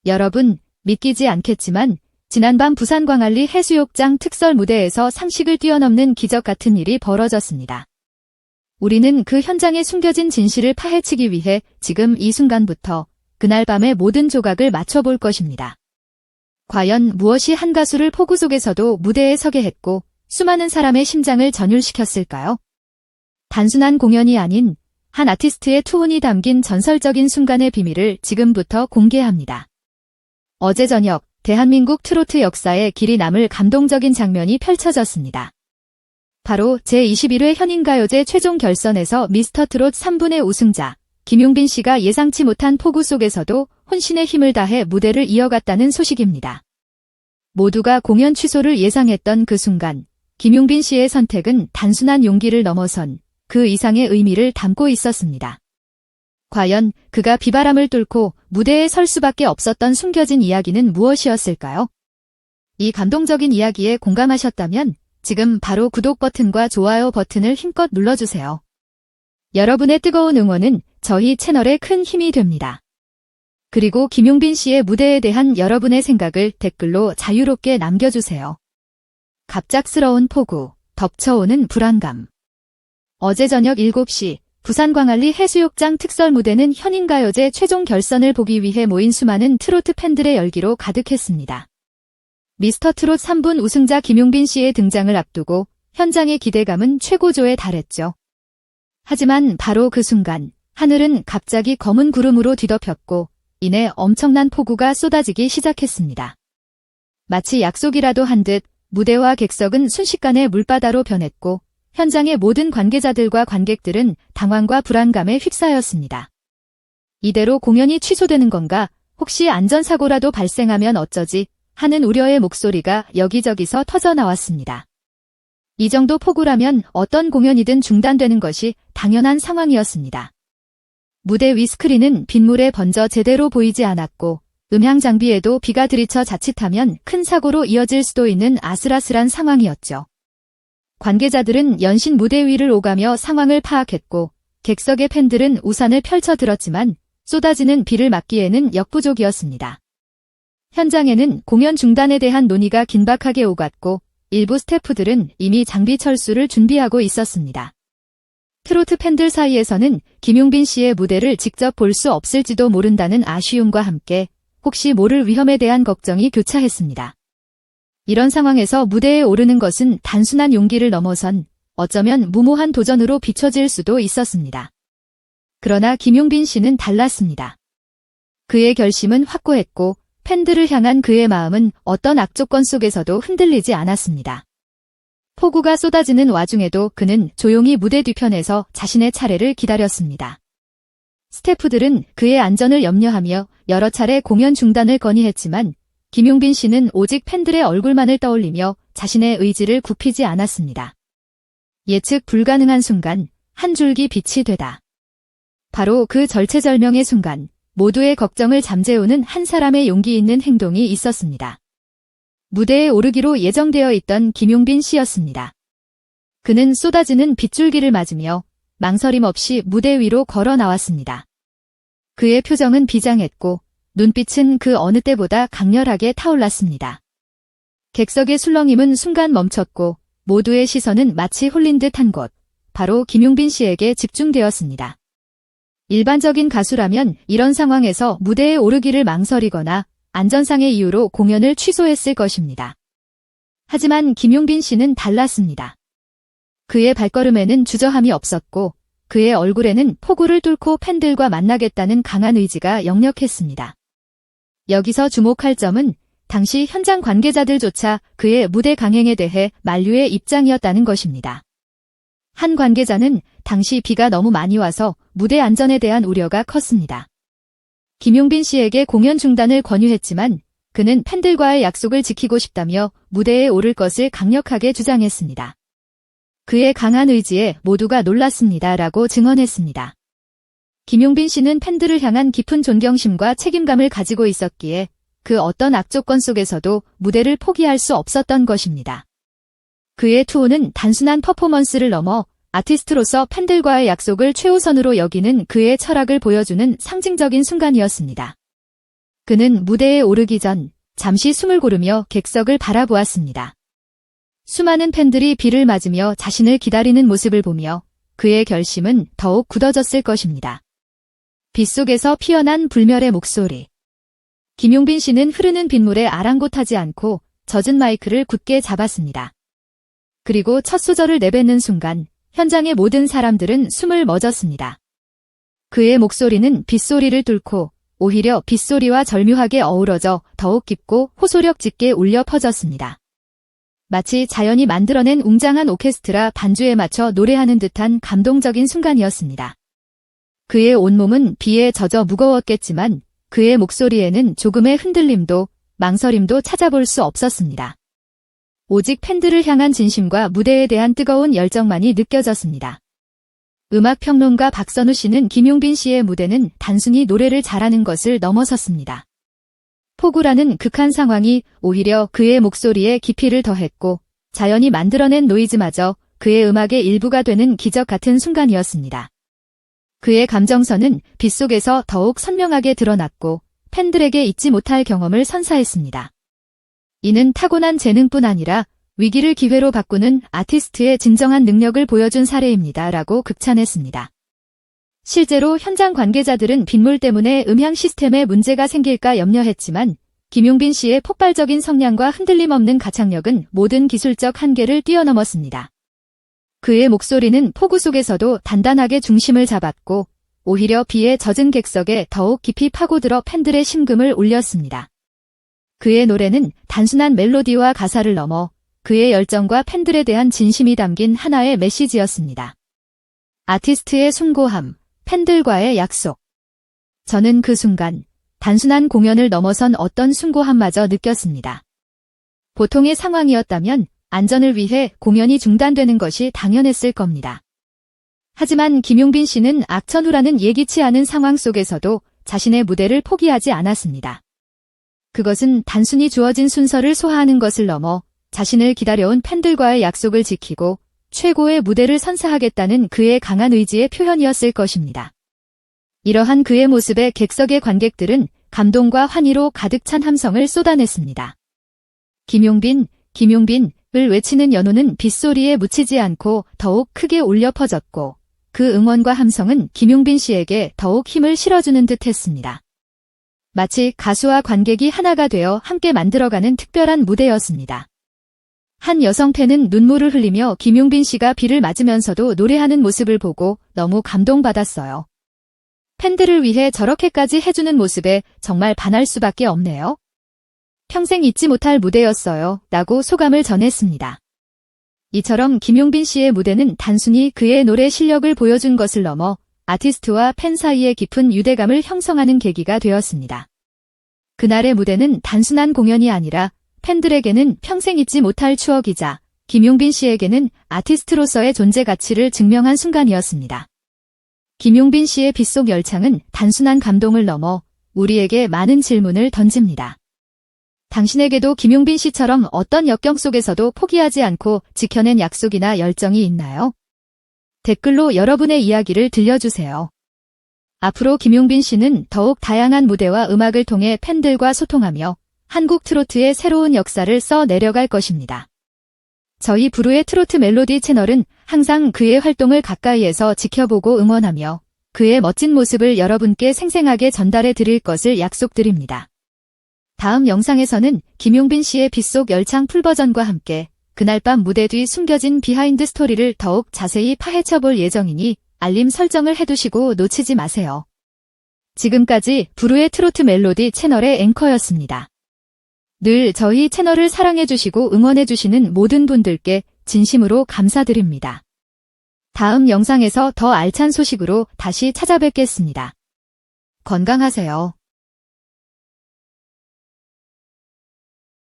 여러분, 믿기지 않겠지만 지난밤 부산 광안리 해수욕장 특설 무대에서 상식을 뛰어넘는 기적 같은 일이 벌어졌습니다. 우리는 그 현장에 숨겨진 진실을 파헤치기 위해 지금 이 순간부터 그날 밤의 모든 조각을 맞춰볼 것입니다. 과연 무엇이 한 가수를 폭우 속에서도 무대에 서게 했고 수많은 사람의 심장을 전율시켰을까요? 단순한 공연이 아닌 한 아티스트의 투혼이 담긴 전설적인 순간의 비밀을 지금부터 공개합니다. 어제 저녁 대한민국 트로트 역사에 길이 남을 감동적인 장면이 펼쳐졌습니다. 바로 제21회 현인가요제 최종 결선에서 미스터트롯 3분의 우승자 김용빈 씨가 예상치 못한 폭우 속에서도 혼신의 힘을 다해 무대를 이어갔다는 소식입니다. 모두가 공연 취소를 예상했던 그 순간 김용빈 씨의 선택은 단순한 용기를 넘어선 그 이상의 의미를 담고 있었습니다. 과연 그가 비바람을 뚫고 무대에 설 수밖에 없었던 숨겨진 이야기는 무엇이었을까요? 이 감동적인 이야기에 공감하셨다면 지금 바로 구독 버튼과 좋아요 버튼을 힘껏 눌러주세요. 여러분의 뜨거운 응원은 저희 채널에 큰 힘이 됩니다. 그리고 김용빈 씨의 무대에 대한 여러분의 생각을 댓글로 자유롭게 남겨주세요. 갑작스러운 폭우, 덮쳐오는 불안감. 어제 저녁 7시 부산 광안리 해수욕장 특설 무대는 현인가요제 최종 결선을 보기 위해 모인 수많은 트로트 팬들의 열기로 가득했습니다. 미스터트롯 3분 우승자 김용빈 씨의 등장을 앞두고 현장의 기대감은 최고조에 달했죠. 하지만 바로 그 순간 하늘은 갑자기 검은 구름으로 뒤덮였고 이내 엄청난 폭우가 쏟아지기 시작했습니다. 마치 약속이라도 한 듯 무대와 객석은 순식간에 물바다로 변했고 현장의 모든 관계자들과 관객들은 당황과 불안감에 휩싸였습니다. 이대로 공연이 취소되는 건가? 혹시 안전사고라도 발생하면 어쩌지? 하는 우려의 목소리가 여기저기서 터져나왔습니다. 이 정도 폭우라면 어떤 공연이든 중단되는 것이 당연한 상황이었습니다. 무대 위 스크린은 빗물에 번져 제대로 보이지 않았고 음향 장비에도 비가 들이쳐 자칫하면 큰 사고로 이어질 수도 있는 아슬아슬한 상황이었죠. 관계자들은 연신 무대 위를 오가며 상황을 파악했고 객석의 팬들은 우산을 펼쳐 들었지만 쏟아지는 비를 막기에는 역부족이었습니다. 현장에는 공연 중단에 대한 논의가 긴박하게 오갔고 일부 스태프들은 이미 장비 철수를 준비하고 있었습니다. 트로트 팬들 사이에서는 김용빈 씨의 무대를 직접 볼 수 없을지도 모른다는 아쉬움과 함께 혹시 모를 위험에 대한 걱정이 교차했습니다. 이런 상황에서 무대에 오르는 것은 단순한 용기를 넘어선 어쩌면 무모한 도전으로 비춰질 수도 있었습니다. 그러나 김용빈 씨는 달랐습니다. 그의 결심은 확고했고 팬들을 향한 그의 마음은 어떤 악조건 속에서도 흔들리지 않았습니다. 폭우가 쏟아지는 와중에도 그는 조용히 무대 뒤편에서 자신의 차례를 기다렸습니다. 스태프들은 그의 안전을 염려하며 여러 차례 공연 중단을 건의했지만 김용빈 씨는 오직 팬들의 얼굴만을 떠올리며 자신의 의지를 굽히지 않았습니다. 예측 불가능한 순간 한 줄기 빛이 되다. 바로 그 절체절명의 순간 모두의 걱정을 잠재우는 한 사람의 용기 있는 행동이 있었습니다. 무대에 오르기로 예정되어 있던 김용빈 씨였습니다. 그는 쏟아지는 빗줄기를 맞으며 망설임 없이 무대 위로 걸어 나왔습니다. 그의 표정은 비장했고 눈빛은 그 어느 때보다 강렬하게 타올랐습니다. 객석의 술렁임은 순간 멈췄고 모두의 시선은 마치 홀린 듯 한 곳, 바로 김용빈 씨에게 집중되었습니다. 일반적인 가수라면 이런 상황에서 무대에 오르기를 망설이거나 안전상의 이유로 공연을 취소했을 것입니다. 하지만 김용빈 씨는 달랐습니다. 그의 발걸음에는 주저함이 없었고 그의 얼굴에는 폭우를 뚫고 팬들과 만나겠다는 강한 의지가 역력했습니다. 여기서 주목할 점은 당시 현장 관계자들조차 그의 무대 강행에 대해 만류의 입장이었다는 것입니다. 한 관계자는 당시 비가 너무 많이 와서 무대 안전에 대한 우려가 컸습니다. 김용빈 씨에게 공연 중단을 권유했지만 그는 팬들과의 약속을 지키고 싶다며 무대에 오를 것을 강력하게 주장했습니다. 그의 강한 의지에 모두가 놀랐습니다라고 증언했습니다. 김용빈 씨는 팬들을 향한 깊은 존경심과 책임감을 가지고 있었기에 그 어떤 악조건 속에서도 무대를 포기할 수 없었던 것입니다. 그의 투혼은 단순한 퍼포먼스를 넘어 아티스트로서 팬들과의 약속을 최우선으로 여기는 그의 철학을 보여주는 상징적인 순간이었습니다. 그는 무대에 오르기 전 잠시 숨을 고르며 객석을 바라보았습니다. 수많은 팬들이 비를 맞으며 자신을 기다리는 모습을 보며 그의 결심은 더욱 굳어졌을 것입니다. 빗속에서 피어난 불멸의 목소리. 김용빈 씨는 흐르는 빗물에 아랑곳하지 않고 젖은 마이크를 굳게 잡았습니다. 그리고 첫 소절을 내뱉는 순간 현장의 모든 사람들은 숨을 멎었습니다. 그의 목소리는 빗소리를 뚫고 오히려 빗소리와 절묘하게 어우러져 더욱 깊고 호소력 짙게 울려 퍼졌습니다. 마치 자연이 만들어낸 웅장한 오케스트라 반주에 맞춰 노래하는 듯한 감동적인 순간이었습니다. 그의 온몸은 비에 젖어 무거웠겠지만 그의 목소리에는 조금의 흔들림도 망설임도 찾아볼 수 없었습니다. 오직 팬들을 향한 진심과 무대에 대한 뜨거운 열정만이 느껴졌습니다. 음악평론가 박선우 씨는 김용빈 씨의 무대는 단순히 노래를 잘하는 것을 넘어섰습니다. 폭우라는 극한 상황이 오히려 그의 목소리에 깊이를 더했고 자연이 만들어낸 노이즈마저 그의 음악의 일부가 되는 기적 같은 순간이었습니다. 그의 감정선은 빗속에서 더욱 선명하게 드러났고 팬들에게 잊지 못할 경험을 선사했습니다. 이는 타고난 재능뿐 아니라 위기를 기회로 바꾸는 아티스트의 진정한 능력을 보여준 사례입니다. 라고 극찬했습니다. 실제로 현장 관계자들은 빗물 때문에 음향 시스템에 문제가 생길까 염려했지만 김용빈 씨의 폭발적인 성량과 흔들림 없는 가창력은 모든 기술적 한계를 뛰어넘었습니다. 그의 목소리는 폭우 속에서도 단단하게 중심을 잡았고 오히려 비에 젖은 객석에 더욱 깊이 파고들어 팬들의 심금을 울렸습니다. 그의 노래는 단순한 멜로디와 가사를 넘어 그의 열정과 팬들에 대한 진심이 담긴 하나의 메시지였습니다. 아티스트의 숭고함, 팬들과의 약속. 저는 그 순간 단순한 공연을 넘어선 어떤 숭고함마저 느꼈습니다. 보통의 상황이었다면 안전을 위해 공연이 중단되는 것이 당연했을 겁니다. 하지만 김용빈 씨는 악천후라는 예기치 않은 상황 속에서도 자신의 무대를 포기하지 않았습니다. 그것은 단순히 주어진 순서를 소화하는 것을 넘어 자신을 기다려온 팬들과의 약속을 지키고 최고의 무대를 선사하겠다는 그의 강한 의지의 표현이었을 것입니다. 이러한 그의 모습에 객석의 관객들은 감동과 환희로 가득 찬 함성을 쏟아냈습니다. 김용빈, 김용빈을 외치는 연호는 빗소리에 묻히지 않고 더욱 크게 울려 퍼졌고 그 응원과 함성은 김용빈 씨에게 더욱 힘을 실어주는 듯 했습니다. 마치 가수와 관객이 하나가 되어 함께 만들어가는 특별한 무대였습니다. 한 여성 팬은 눈물을 흘리며 김용빈 씨가 비를 맞으면서도 노래하는 모습을 보고 너무 감동받았어요. 팬들을 위해 저렇게까지 해주는 모습에 정말 반할 수밖에 없네요. 평생 잊지 못할 무대였어요. 라고 소감을 전했습니다. 이처럼 김용빈 씨의 무대는 단순히 그의 노래 실력을 보여준 것을 넘어 아티스트와 팬 사이의 깊은 유대감을 형성하는 계기가 되었습니다. 그날의 무대는 단순한 공연이 아니라 팬들에게는 평생 잊지 못할 추억이자 김용빈 씨에게는 아티스트로서의 존재 가치를 증명한 순간이었습니다. 김용빈 씨의 빗속 열창은 단순한 감동을 넘어 우리에게 많은 질문을 던집니다. 당신에게도 김용빈 씨처럼 어떤 역경 속에서도 포기하지 않고 지켜낸 약속이나 열정이 있나요? 댓글로 여러분의 이야기를 들려주세요. 앞으로 김용빈 씨는 더욱 다양한 무대와 음악을 통해 팬들과 소통하며 한국 트로트의 새로운 역사를 써 내려갈 것입니다. 저희 부르의 트로트 멜로디 채널은 항상 그의 활동을 가까이에서 지켜보고 응원하며 그의 멋진 모습을 여러분께 생생하게 전달해 드릴 것을 약속드립니다. 다음 영상에서는 김용빈 씨의 빗속 열창 풀버전과 함께 그날 밤 무대 뒤 숨겨진 비하인드 스토리를 더욱 자세히 파헤쳐 볼 예정이니 알림 설정을 해두시고 놓치지 마세요. 지금까지 부르의 트로트 멜로디 채널의 앵커였습니다. 늘 저희 채널을 사랑해주시고 응원해주시는 모든 분들께 진심으로 감사드립니다. 다음 영상에서 더 알찬 소식으로 다시 찾아뵙겠습니다. 건강하세요.